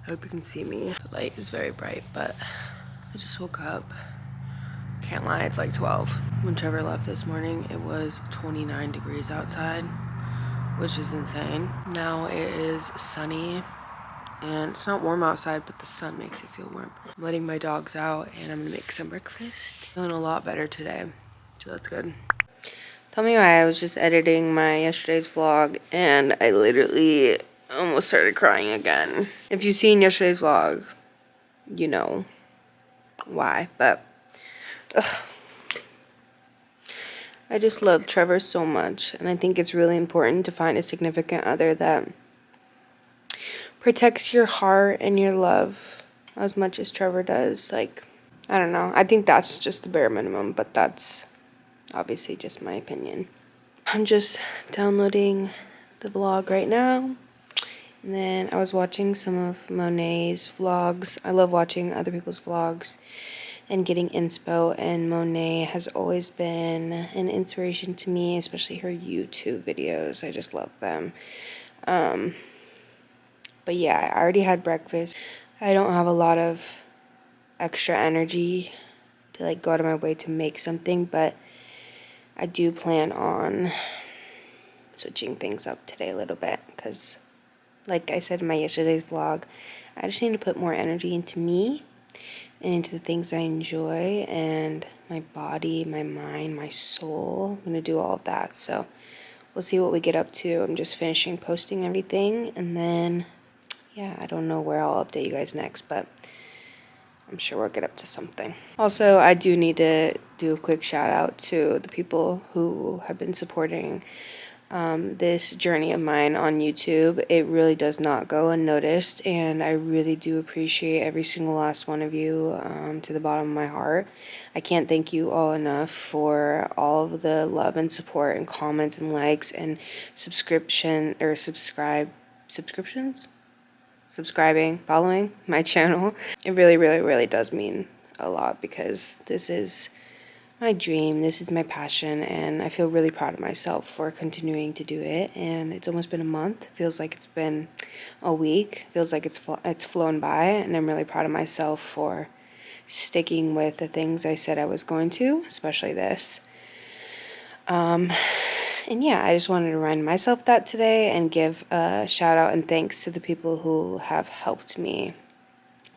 I hope you can see me. The light is very bright, but I just woke up. Can't lie, it's like 12. When Trevor left this morning, it was 29 degrees outside, which is insane. Now it is sunny and it's not warm outside, but the sun makes it feel warm. I'm letting my dogs out and I'm gonna make some breakfast. Feeling a lot better today, so that's good. Tell me why I was just editing my yesterday's vlog and I literally almost started crying again. If you've seen yesterday's vlog, you know why, but ugh. I just love Trevor so much, and I think it's really important to find a significant other that protects your heart and your love as much as Trevor does. Like, I don't know. I think that's just the bare minimum, but that's obviously just my opinion. I'm just downloading the vlog right now. And then I was watching some of Monet's vlogs. I love watching other people's vlogs and getting inspo, and Monet has always been an inspiration to me, especially her YouTube videos. I just love them. But yeah, I already had breakfast. I don't have a lot of extra energy to like go out of my way to make something, but I do plan on switching things up today a little bit because, like I said in my yesterday's vlog, I just need to put more energy into me and into the things I enjoy, and my body, my mind, my soul. I'm gonna do all of that, so we'll see what we get up to. I'm just finishing posting everything, and then yeah, I don't know where I'll update you guys next, but I'm sure we'll get up to something. Also, I do need to do a quick shout out to the people who have been supporting this journey of mine on YouTube. It really does not go unnoticed, and I really do appreciate every single last one of you to the bottom of my heart. I can't thank you all enough for all of the love and support and comments and likes and subscriptions, subscribing, following my channel. It really, really, really does mean a lot because this is my dream, this is my passion, and I feel really proud of myself for continuing to do it. And it's almost been a month. Feels like it's been a week. Feels like it's flown by, and I'm really proud of myself for sticking with the things I said I was going to, especially this. And yeah, I just wanted to remind myself that today and give a shout out and thanks to the people who have helped me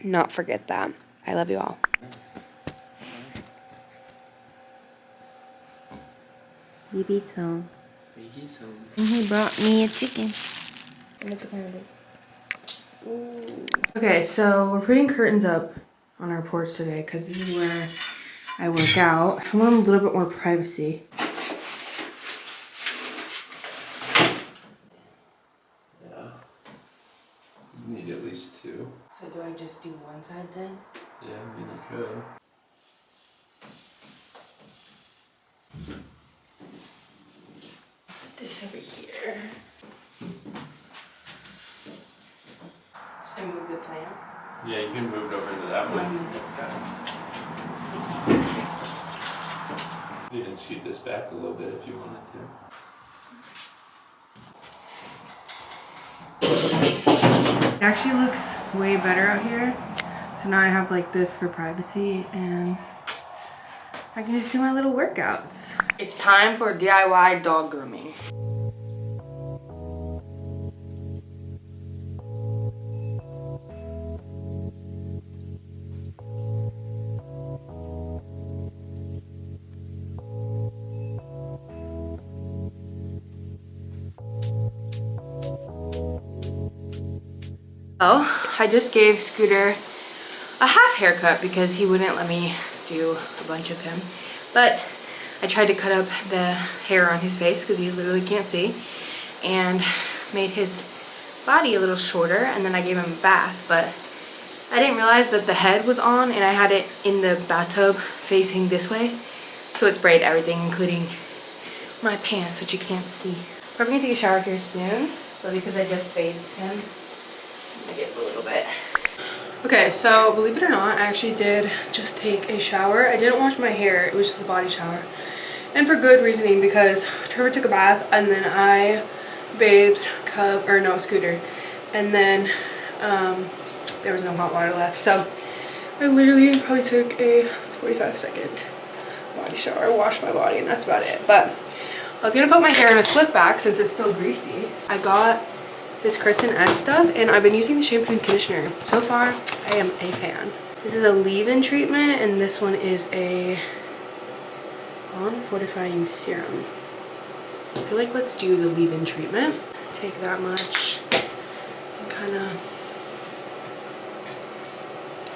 not forget that. I love you all. Baby's home. Baby's home. And he brought me a chicken. Look at this. Ooh. Okay, so we're putting curtains up on our porch today because this is where I work out. I want a little bit more privacy. Need at least two. So do I just do one side then? Yeah, I mean you could. Put this over here. Should I move the plant? Yeah, you can move it over to that one. Let's go. You can scoot this back a little bit if you wanted to. It actually looks way better out here. So now I have like this for privacy and I can just do my little workouts. It's time for DIY dog grooming. Oh, I just gave Scooter a half haircut because he wouldn't let me do a bunch of him. But I tried to cut up the hair on his face because he literally can't see, and made his body a little shorter, and then I gave him a bath. But I didn't realize that the head was on and I had it in the bathtub facing this way. So it sprayed everything, including my pants, which you can't see. Probably gonna take a shower here soon, but because I just bathed him, I get a little bit. Okay, so believe it or not, I actually did just take a shower. I didn't wash my hair, it was just a body shower. And for good reasoning, because Trevor took a bath and then I bathed Scooter. And then there was no hot water left. So I literally probably took a 45-second body shower, washed my body, and that's about it. But I was gonna put my hair in a slick back since it's still greasy. I got this Kristen S stuff and I've been using the shampoo and conditioner. So far, I am a fan. This is a leave-in treatment and this one is a bond fortifying serum. I feel like let's do the leave-in treatment. Take that much and kind of,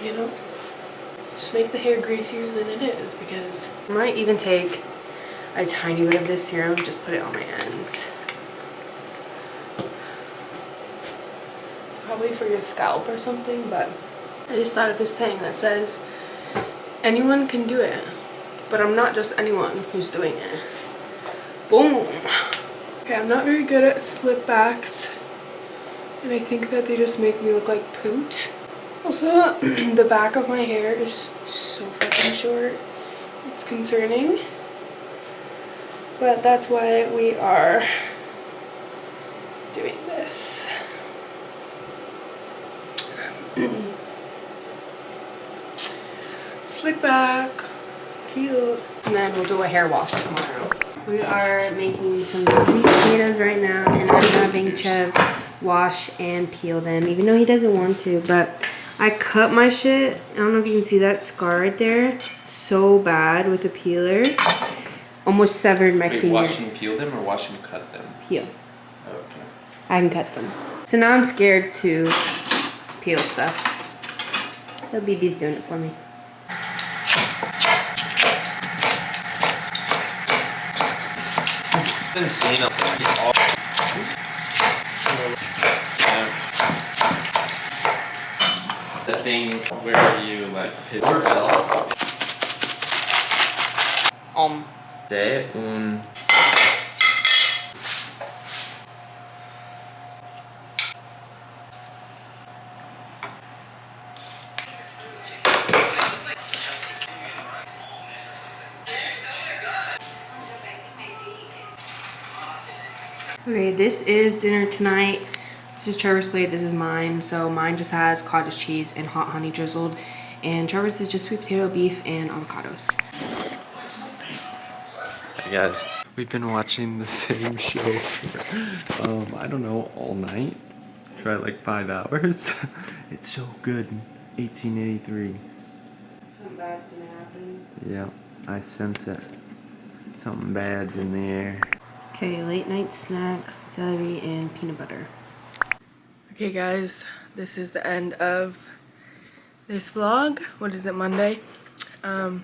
you know, just make the hair greasier than it is, because I might even take a tiny bit of this serum, just put it on my ends. It's probably for your scalp or something, but I just thought of this thing that says anyone can do it, but I'm not just anyone who's doing it. Boom. Okay, I'm not very good at slick backs, and I think that they just make me look like poot. Also, the back of my hair is so fucking short. It's concerning. But that's why we are doing this. Slick back, cute. And then we'll do a hair wash tomorrow. We are making some sweet potatoes right now, and I'm having Chev wash and peel them, even though he doesn't want to. But I cut my shit. I don't know if you can see that scar right there. So bad with the peeler. Almost severed my finger. Wash and peel them or wash and cut them? Peel. Oh, okay. I can cut them. So now I'm scared to peel stuff. So BB's doing it for me. I've been seeing all the thing where you like hit doorbell. De un Okay, this is dinner tonight. This is Trevor's plate, this is mine. So mine just has cottage cheese and hot honey drizzled. And Trevor's is just sweet potato, beef, and avocados. Hey guys, we've been watching the same show for, I don't know, all night. Try like 5 hours. It's so good. 1883. Something bad's gonna happen. Yeah, I sense it. Something bad's in there. Okay, late night snack, celery and peanut butter. Okay guys, this is the end of this vlog. What is it, Monday? I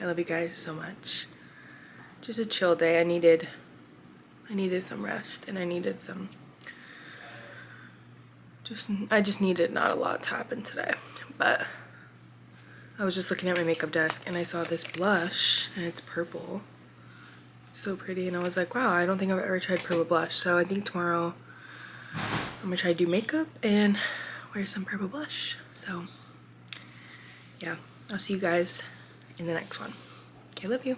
love you guys so much. Just a chill day. I needed some rest, and I needed some I just needed not a lot to happen today. But I was just looking at my makeup desk and I saw this blush and it's purple. It's so pretty, and I was like, wow, I don't think I've ever tried purple blush. So I think tomorrow I'm gonna try to do makeup and wear some purple blush. So yeah, I'll see you guys in the next one. Okay, love you.